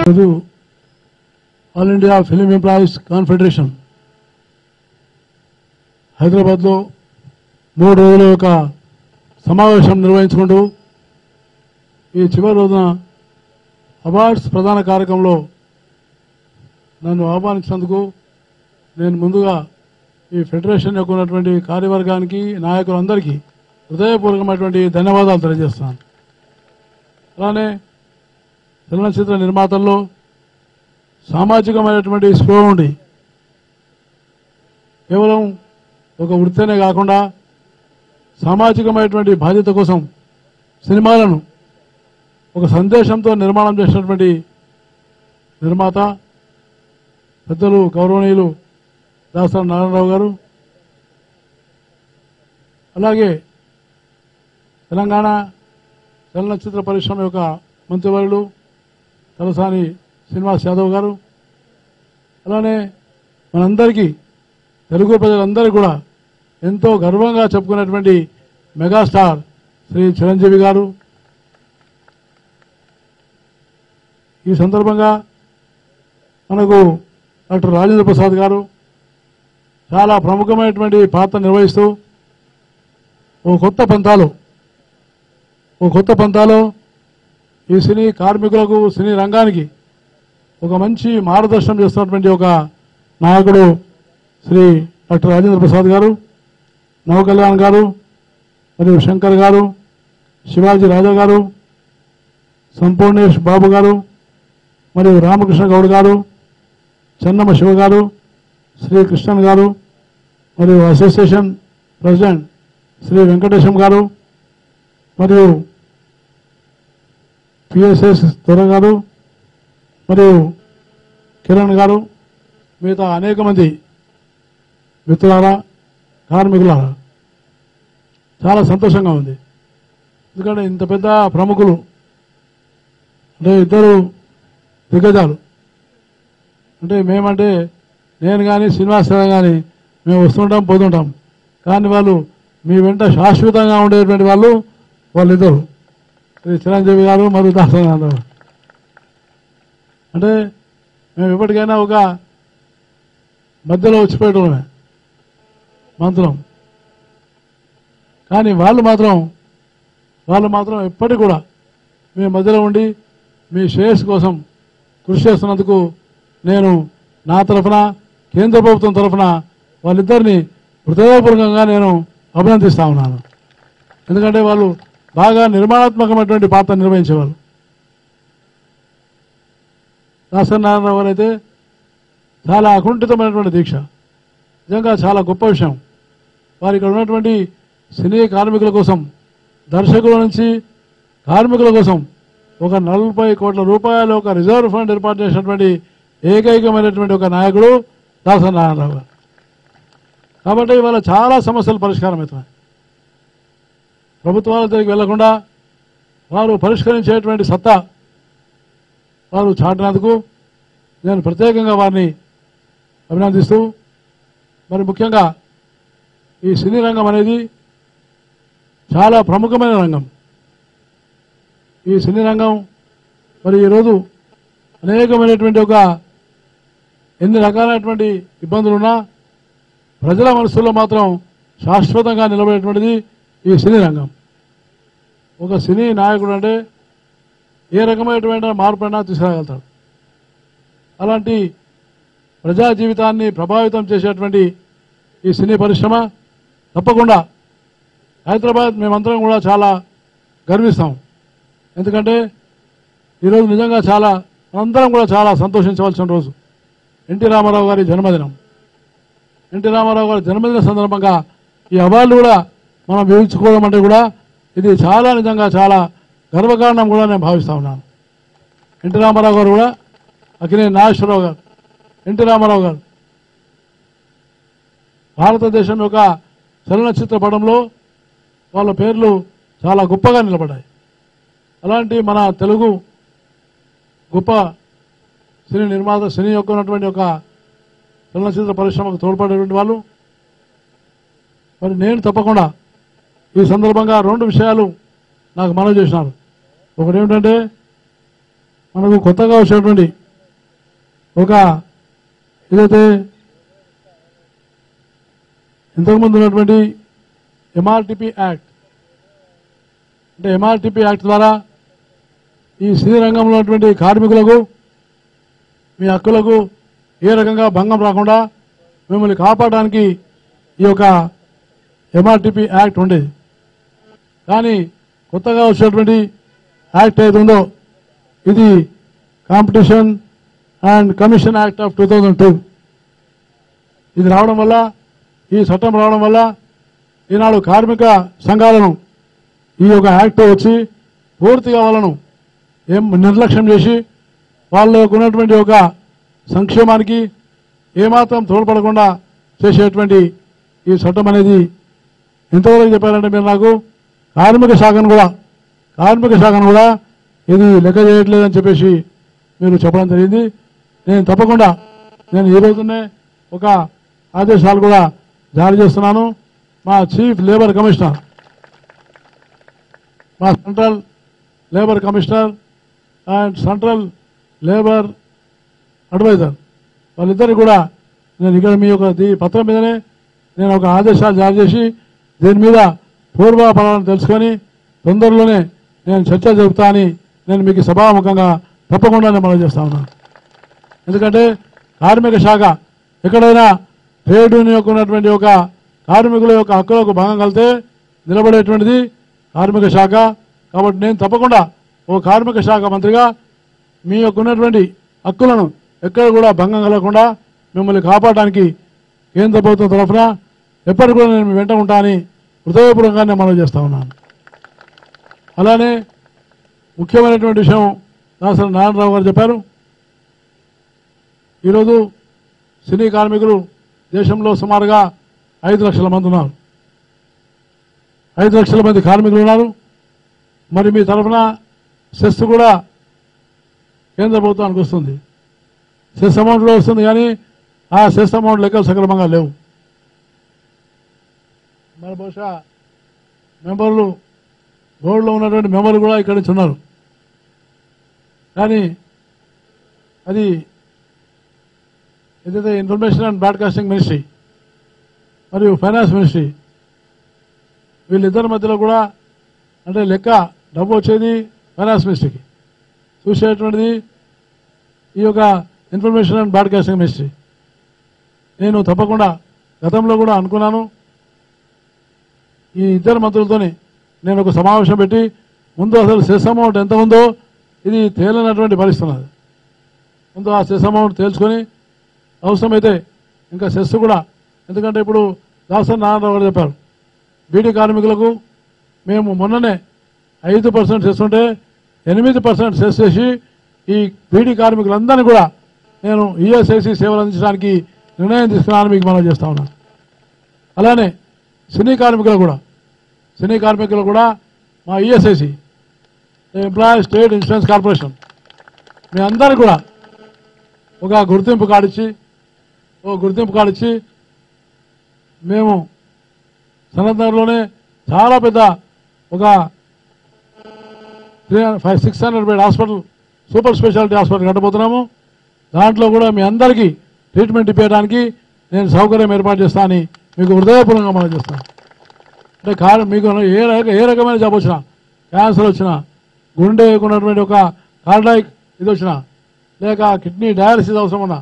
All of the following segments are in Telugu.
All India film employees confederation హైదరాబాద్లో 3 రోజుల యొక్క సమావేశం నిర్వహించుకుంటూ ఈ చివరి రోజున అవార్డ్స్ ప్రదాన కార్యక్రమంలో నన్ను ఆహ్వానించినందుకు నేను ముందుగా ఈ ఫెడరేషన్ యొక్క ఉన్నటువంటి కార్యవర్గానికి నాయకులందరికీ హృదయపూర్వకమైనటువంటి ధన్యవాదాలు తెలియజేస్తున్నాను. అలానే చలనచిత్ర నిర్మాతల్లో సామాజికమైనటువంటి స్పృహ ఉండి కేవలం ఒక వృత్తినే కాకుండా సామాజికమైనటువంటి బాధ్యత కోసం సినిమాలను ఒక సందేశంతో నిర్మాణం చేసినటువంటి నిర్మాత పెద్దలు గౌరవనీయులు దాసరి నారాయణరావు గారు, అలాగే తెలంగాణ చలనచిత్ర పరిశ్రమ యొక్క మంత్రివర్యులు తలసాని శ్రీనివాస్ యాదవ్ గారు, అలానే మనందరికీ తెలుగు ప్రజలందరికీ కూడా ఎంతో గర్వంగా చెప్పుకునేటువంటి మెగాస్టార్ శ్రీ చిరంజీవి గారు. ఈ సందర్భంగా మనకు డాక్టర్ రాజేంద్ర ప్రసాద్ గారు చాలా ప్రముఖమైనటువంటి పాత్ర నిర్వహిస్తూ ఓ కొత్త పంతాలో ఈ సినీ కార్మికులకు సినీ రంగానికి ఒక మంచి మార్గదర్శనం చేస్తున్నటువంటి ఒక నాయకుడు శ్రీ డాక్టర్ రాజేంద్ర ప్రసాద్ గారు, నవకళ్యాణ్ గారు, మరియు శంకర్ గారు, శివాజీ రాజా గారు, సంపూర్ణేష్ బాబు గారు, మరియు రామకృష్ణ గౌడ్ గారు, చెన్నమ్మ శివ గారు, శ్రీ కృష్ణన్ గారు, మరియు అసోసియేషన్ ప్రెసిడెంట్ శ్రీ వెంకటేశం గారు, మరియు పిఎస్ఎస్ దొర గారు, మరియు కిరణ్ గారు, మిగతా అనేక మంది మిత్రులారా, కార్మికులారా, చాలా సంతోషంగా ఉంది. ఎందుకంటే ఇంత పెద్ద ప్రముఖులు అంటే ఇద్దరు దిగ్గజాలు అంటే మేమంటే నేను కానీ శ్రీనివాసరావు కానీ మేము వస్తుంటాం పోతుంటాం, కానీ వాళ్ళు మీ వెంట శాశ్వతంగా ఉండేటువంటి వాళ్ళిద్దరు శ్రీ చిరంజీవి గారు మరియు దాసరి నారాయణరావు. అంటే మేము ఎప్పటికైనా ఒక మధ్యలో వచ్చిపోయేటమే మంత్రం, కానీ వాళ్ళు మాత్రం ఎప్పటికి కూడా మీ మధ్యలో ఉండి మీ శ్రేయస్సు కోసం కృషి చేస్తున్నందుకు నేను నా తరఫున కేంద్ర ప్రభుత్వం తరఫున వాళ్ళిద్దరిని హృదయపూర్వకంగా నేను అభినందిస్తా ఉన్నాను. ఎందుకంటే వాళ్ళు బాగా నిర్మాణాత్మకమైనటువంటి పాత్ర నిర్వహించేవాళ్ళు. దాసరి నారాయణరావు గారు అయితే చాలా అకుంఠితమైనటువంటి దీక్ష, నిజంగా చాలా గొప్ప విషయం. వారు ఇక్కడ ఉన్నటువంటి సినీ కార్మికుల కోసం, దర్శకుల నుంచి కార్మికుల కోసం ఒక 40 కోట్ల రూపాయలు ఒక రిజర్వ్ ఫండ్ ఏర్పాటు చేసినటువంటి ఏకైకమైనటువంటి ఒక నాయకుడు దాసరి నారాయణరావు గారు. కాబట్టి ఇవాళ చాలా సమస్యలు పరిష్కారం అవుతున్నాయి. ప్రభుత్వాల దగ్గరికి వెళ్లకుండా వారు పరిష్కరించేటువంటి సత్తా వారు చాటినందుకు నేను ప్రత్యేకంగా వారిని అభినందిస్తూ, మరి ముఖ్యంగా ఈ సినీ రంగం అనేది చాలా ప్రముఖమైన రంగం. ఈ సినీ రంగం మరి ఈరోజు అనేకమైనటువంటి ఎన్ని రకాలైనటువంటి ఇబ్బందులున్నా ప్రజల మనసుల్లో మాత్రం శాశ్వతంగా నిలబడేటువంటిది ఈ సినీ రంగం. ఒక సినీ నాయకుడు అంటే ఏ రకమైనటువంటి మార్పు అయినా తీసుకురాగలుగుతాడు. అలాంటి ప్రజా జీవితాన్ని ప్రభావితం చేసేటువంటి ఈ సినీ పరిశ్రమ తప్పకుండా హైదరాబాద్ మేమందరం కూడా చాలా గర్విస్తాం. ఎందుకంటే ఈరోజు నిజంగా మనందరం కూడా చాలా సంతోషించవలసిన రోజు. ఎన్టీ రామారావు గారి జన్మదినం. ఎన్టీ రామారావు గారి జన్మదిన సందర్భంగా ఈ అవార్డులు కూడా మనం వేయించుకోవడం అంటే కూడా ఇది నిజంగా చాలా గర్వకారణం కూడా నేను భావిస్తా ఉన్నాను. ఎన్టీ రామారావు గారు కూడా అక్కినేని నాగేశ్వరరావు గారు, ఎన్టీ రామారావు గారు భారతదేశం యొక్క చలనచిత్ర పటంలో వాళ్ళ పేర్లు చాలా గొప్పగా నిలబడ్డాయి. అలాంటి మన తెలుగు గొప్ప సినీ నిర్మాత, సినీ యొక్క ఉన్నటువంటి ఒక చలనచిత్ర పరిశ్రమకు తోడ్పడేటువంటి వాళ్ళు. మరి నేను తప్పకుండా ఈ సందర్భంగా 2 విషయాలు నాకు మనవి చేసినారు. ఒకటి ఏమిటంటే మనకు కొత్తగా వచ్చేటువంటి ఒక ఏదైతే ఇంతకుముందు ఉన్నటువంటి ఎంఆర్టీపీ యాక్ట్, అంటే ఎంఆర్టీపీ యాక్ట్ ద్వారా ఈ సినీ రంగంలో ఉన్నటువంటి కార్మికులకు మీ హక్కులకు ఏ రకంగా భంగం రాకుండా మిమ్మల్ని కాపాడడానికి ఈ యొక్క ఎంఆర్టీపీ యాక్ట్ ఉండేది. కానీ కొత్తగా వచ్చేటువంటి యాక్ట్ ఏది ఉందో ఇది competition and commission act of 2002. ఇది రావడం వల్ల, ఈ చట్టం రావడం వల్ల ఈనాడు కార్మిక సంఘాలను ఈ యొక్క యాక్ట్ వచ్చి పూర్తిగా వాళ్ళను నిర్లక్ష్యం చేసి వాళ్ళకు ఉన్నటువంటి ఒక సంక్షేమానికి ఏమాత్రం తోడ్పడకుండా చేసేటువంటి ఈ చట్టం అనేది ఎంతవరకు చెప్పారంటే మీరు నాకు కార్మిక శాఖను కూడా ఇది లెక్క చేయట్లేదని చెప్పేసి మీరు చెప్పడం జరిగింది. నేను తప్పకుండా ఈ రోజునే ఒక ఆదేశాలు కూడా జారీ చేస్తున్నాను. మా చీఫ్ లేబర్ కమిషనర్, మా central labour commissioner and central labour advisor వాళ్ళిద్దరు కూడా నేను ఇక్కడ మీ యొక్క పత్రం మీదనే నేను ఒక ఆదేశాలు జారీ చేసి దీని మీద పూర్వాపరాలను తెలుసుకొని తొందరలోనే నేను చర్చ జరుపుతా అని నేను మీకు సభాముఖంగా తప్పకుండా మనం చేస్తా ఉన్నాను. ఎందుకంటే కార్మిక శాఖ ఎక్కడైనా ట్రేడ్ యూనియన్ యొక్క ఉన్నటువంటి ఒక కార్మికుల యొక్క హక్కులకు భంగం కలిగితే నిలబడేటువంటిది కార్మిక శాఖ. కాబట్టి నేను తప్పకుండా ఓ కార్మిక శాఖ మంత్రిగా మీ యొక్క ఉన్నటువంటి హక్కులను ఎక్కడ కూడా భంగం కలగకుండా మిమ్మల్ని కాపాడడానికి కేంద్ర ప్రభుత్వం తరఫున ఎప్పటికి కూడా నేను వెంట ఉంటానని హృదయపూర్వకంగానే మనం చేస్తా ఉన్నాను. అలానే ముఖ్యమైనటువంటి విషయం దాసరి నారాయణరావు గారు చెప్పారు. ఈరోజు సినీ కార్మికులు దేశంలో సుమారుగా 5 లక్షల మంది ఉన్నారు. 5 లక్షల మంది కార్మికులు ఉన్నారు. మరి మీ తరఫున సెస్ కూడా కేంద్ర ప్రభుత్వానికి వస్తుంది. సెస్ అమౌంట్లో వస్తుంది, కానీ ఆ సెస్ అమౌంట్ లెక్కలు సక్రమంగా లేవు. మరి బహుశా మెంబర్లు, బోర్డులో ఉన్నటువంటి మెంబర్లు కూడా ఇక్కడి నుంచి ఉన్నారు. కానీ అది ఏదైతే ఇన్ఫర్మేషన్ అండ్ బ్రాడ్కాస్టింగ్ మినిస్ట్రీ మరియు ఫైనాన్స్ మినిస్ట్రీ వీళ్ళిద్దరి మధ్యలో కూడా అంటే లెక్క డబ్బు వచ్చేది ఫైనాన్స్ మినిస్ట్రీకి, చూసేటువంటిది ఈ యొక్క ఇన్ఫర్మేషన్ అండ్ బ్రాడ్కాస్టింగ్ మినిస్ట్రీ. నేను తప్పకుండా గతంలో కూడా అనుకున్నాను, ఈ ఇద్దరు మంత్రులతోని నేను ఒక సమావేశం పెట్టి ముందు అసలు సెస్ అమౌంట్ ఎంత ఉందో ఇది తేలినటువంటి పరిస్థితి ఉన్నది. ముందు ఆ సెస్ అమౌంట్ తేల్చుకొని అవసరమైతే ఇంకా సెస్ కూడా, ఎందుకంటే ఇప్పుడు దాసరి నారాయణరావు గారు చెప్పారు బీడీ కార్మికులకు మేము మొన్ననే 5% సెస్ ఉంటే 8% సెస్ చేసి ఈ బీడీ కార్మికులందరినీ కూడా నేను ఈఎస్ఐసి సేవలు అందించడానికి నిర్ణయం తీసుకున్నాను మీకు మనం చేస్తా ఉన్నాను. అలానే సినీ కార్మికులు కూడా మా ESIC employees state insurance corporation మీ అందరికీ కూడా ఒక గుర్తింపు కార్డు ఇచ్చి మేము సనత్ నగర్లోనే చాలా పెద్ద ఒక 600 bed hospital, super speciality hospital కట్టబోతున్నాము. దాంట్లో కూడా మీ అందరికీ ట్రీట్మెంట్ ఇప్పించడానికి నేను సౌకర్యం ఏర్పాటు చేస్తానని మీకు హృదయపూర్వకంగా మనం చేస్తాను. అంటే మీకు ఏ రకమైన జబ్బు వచ్చినా, క్యాన్సర్ వచ్చినా, గుండెకున్నటువంటి ఒక కార్డియాక్ ఇది వచ్చినా, లేక కిడ్నీ డయాలసిస్ అవసరం ఉన్నా,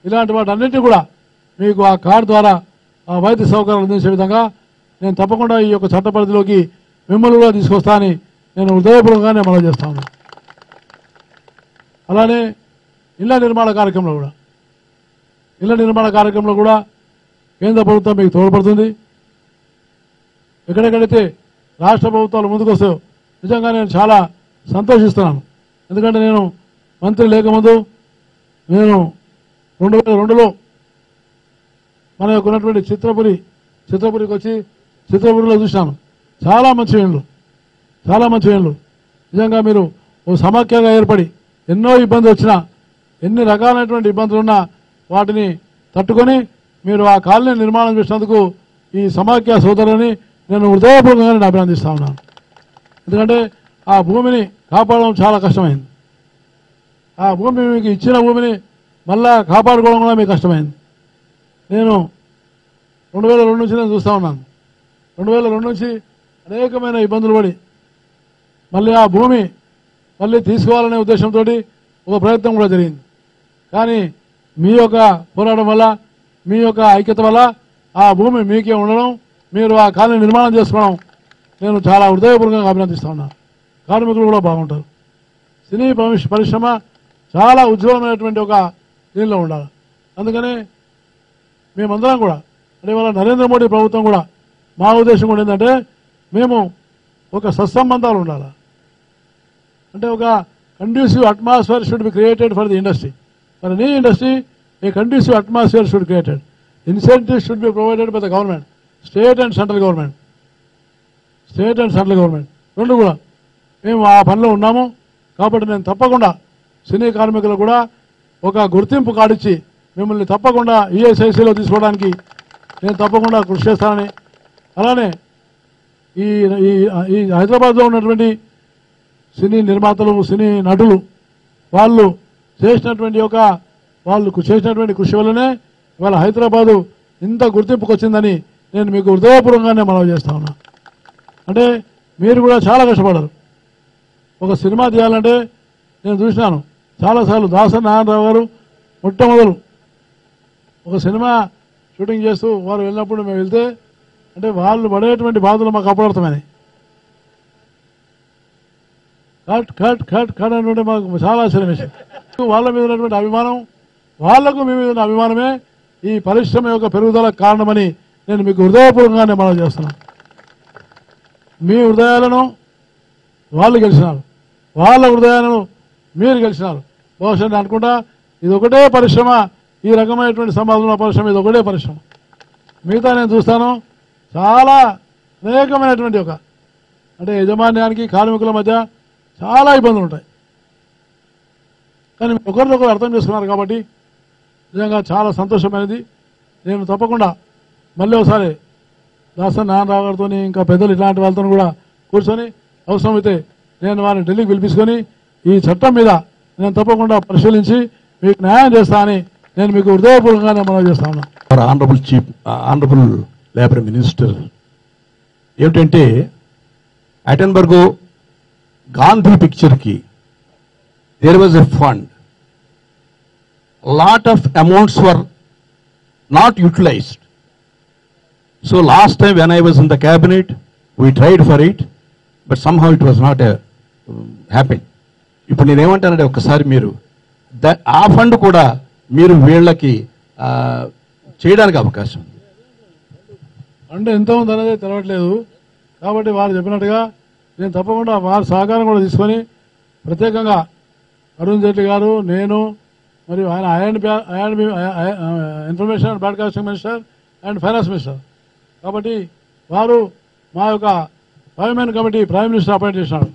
ఇలాంటి వాటి అన్నింటినీ కూడా మీకు ఆ కార్డు ద్వారా ఆ వైద్య సౌకర్యాలు అందించే విధంగా నేను తప్పకుండా ఈ యొక్క చట్ట పరిధిలోకి మిమ్మల్ని కూడా తీసుకొస్తానని నేను హృదయపూర్వకంగానే మనం చేస్తాను. అలానే ఇళ్ల నిర్మాణ కార్యక్రమంలో కూడా కేంద్ర ప్రభుత్వం మీకు తోడ్పడుతుంది. ఎక్కడెక్కడైతే రాష్ట్ర ప్రభుత్వాలు ముందుకొస్తే నిజంగా నేను చాలా సంతోషిస్తున్నాను. ఎందుకంటే నేను మంత్రి లేకముందు నేను 2002లో మన యొక్క ఉన్నటువంటి చిత్రపురికి వచ్చి చిత్రపురిలో చూశాను. చాలా మంచి ఇళ్ళు. నిజంగా మీరు ఓ సమాఖ్యగా ఏర్పడి ఎన్నో ఇబ్బందులు వచ్చినా, ఎన్ని రకాలైనటువంటి ఇబ్బందులు ఉన్నా వాటిని తట్టుకొని మీరు ఆ కాలనీ నిర్మాణం చేసినందుకు ఈ సమాఖ్య సోదరుని నేను హృదయపూర్వకంగా నేను అభినందిస్తా ఉన్నాను. ఎందుకంటే ఆ భూమిని కాపాడడం చాలా కష్టమైంది. ఆ భూమి మీకు ఇచ్చిన భూమిని మళ్ళా కాపాడుకోవడం కూడా మీకు కష్టమైంది. నేను 2002 నుంచి నేను చూస్తూ ఉన్నాను. 2002 నుంచి అనేకమైన ఇబ్బందులు పడి మళ్ళీ ఆ భూమి మళ్ళీ తీసుకోవాలనే ఉద్దేశంతో ఒక ప్రయత్నం కూడా జరిగింది. కానీ మీ యొక్క పోరాటం వల్ల, మీ యొక్క ఐక్యత వల్ల ఆ భూమి మీకే ఉండడం, మీరు ఆ కాలనీ నిర్మాణం చేసుకోవడం నేను చాలా హృదయపూర్వకంగా అభినందిస్తా ఉన్నాను. కార్మికులు కూడా బాగుంటారు. సినీ పరిశ్రమ చాలా ఉజ్వలమైనటువంటి ఒక దీనిలో ఉండాలి. అందుకని మేమందరం కూడా అంటే ఇవాళ నరేంద్ర మోడీ ప్రభుత్వం కూడా మా ఉద్దేశం కూడా ఏంటంటే మేము ఒక సత్సంబంధాలు ఉండాలి. అంటే ఒక conducive atmosphere should be created for the industry. For any industry, a conducive atmosphere should be created. Incentives should be provided by the government, state and central government. State and central government. రెండు కూడా మేము ఆ పనిలో ఉన్నాము. కాబట్టి నేను తప్పకుండా సినీ కార్మికులు కూడా ఒక గుర్తింపు కాడిచ్చి మిమ్మల్ని తప్పకుండా ఈఎస్ఐసిలో తీసుకోవడానికి నేను తప్పకుండా కృషి చేస్తానని, అలానే ఈ హైదరాబాద్లో ఉన్నటువంటి సినీ నిర్మాతలు, సినీ నటులు వాళ్ళు చేసినటువంటి కృషి వల్లనే ఇవాళ హైదరాబాదు ఇంత గుర్తింపుకు వచ్చిందని నేను మీకు హృదయపూర్వకంగానే మనవి చేస్తా ఉన్నా. అంటే మీరు కూడా చాలా కష్టపడరు. ఒక సినిమా తీయాలంటే నేను చూసినాను చాలాసార్లు. దాసరి నారాయణరావు గారు మొట్టమొదలు ఒక సినిమా షూటింగ్ చేస్తూ వారు వెళ్ళినప్పుడు మేము వెళ్తే అంటే వాళ్ళు పడేటువంటి బాధలు మాకు అప్పుడర్థమని కట్ కట్ కట్ కట్ అంటే మాకు చాలా ఆశ్చర్యం వేసింది. వాళ్ళ మీద ఉన్నటువంటి అభిమానం, వాళ్లకు మీ మీద ఉన్న అభిమానమే ఈ పరిశ్రమ యొక్క పెరుగుదలకు కారణమని నేను మీకు హృదయపూర్వకంగానే మనం చేస్తున్నాను. మీ హృదయాలను వాళ్ళు గెలిచినారు, వాళ్ళ హృదయాలను మీరు గెలిచినారు. బహుశా నేను అనుకుంటా ఇది ఒకటే పరిశ్రమ, ఈ రకమైనటువంటి సంపాదన పరిశ్రమ ఇది ఒకటే పరిశ్రమ. మిగతా నేను చూస్తాను చాలా అనేకమైనటువంటి అంటే యజమాన్యానికి కార్మికుల మధ్య చాలా ఇబ్బందులు ఉంటాయి. కానీ ఒకరినొకరు అర్థం చేసుకున్నారు కాబట్టి నిజంగా చాలా సంతోషమైనది. నేను తప్పకుండా మళ్ళీ ఒకసారి దాసరి నారాయణరావు గారితో ఇంకా పెద్దలు ఇట్లాంటి వాళ్ళతో కూడా కూర్చొని అవసరమైతే నేను వారిని ఢిల్లీకి పిలిపించుకొని ఈ చట్టం మీద నేను తప్పకుండా పరిశీలించి మీకు న్యాయం చేస్తానని నేను మీకు హృదయపూర్వకంగానే మనం చేస్తా ఉన్నా. ఆనరబుల్ లేబర్ మినిస్టర్ ఏమిటంటే అటెన్బర్గ్ Gandhi పిక్చర్కి there was a fund. Lot of amounts were not utilized. So last time when I was in the cabinet, we tried for it, but somehow it was not happened. ఇప్పుడు నేనేమంటానంటే ఒక్కసారి మీరు ఆ ఫండ్ కూడా మీరు వీళ్ళకి చేయడానికి అవకాశం ఉంది. అంటే ఎంత ఉంది అనేది తెలవట్లేదు. కాబట్టి వారు చెప్పినట్టుగా నేను తప్పకుండా వారి సహకారం కూడా తీసుకొని ప్రత్యేకంగా అరుణ్ జైట్లీ గారు, నేను మరియు ఆయన information and broadcasting minister and finance minister కాబట్టి వారు మా యొక్క 5 men committee prime minister appoint చేసినారు.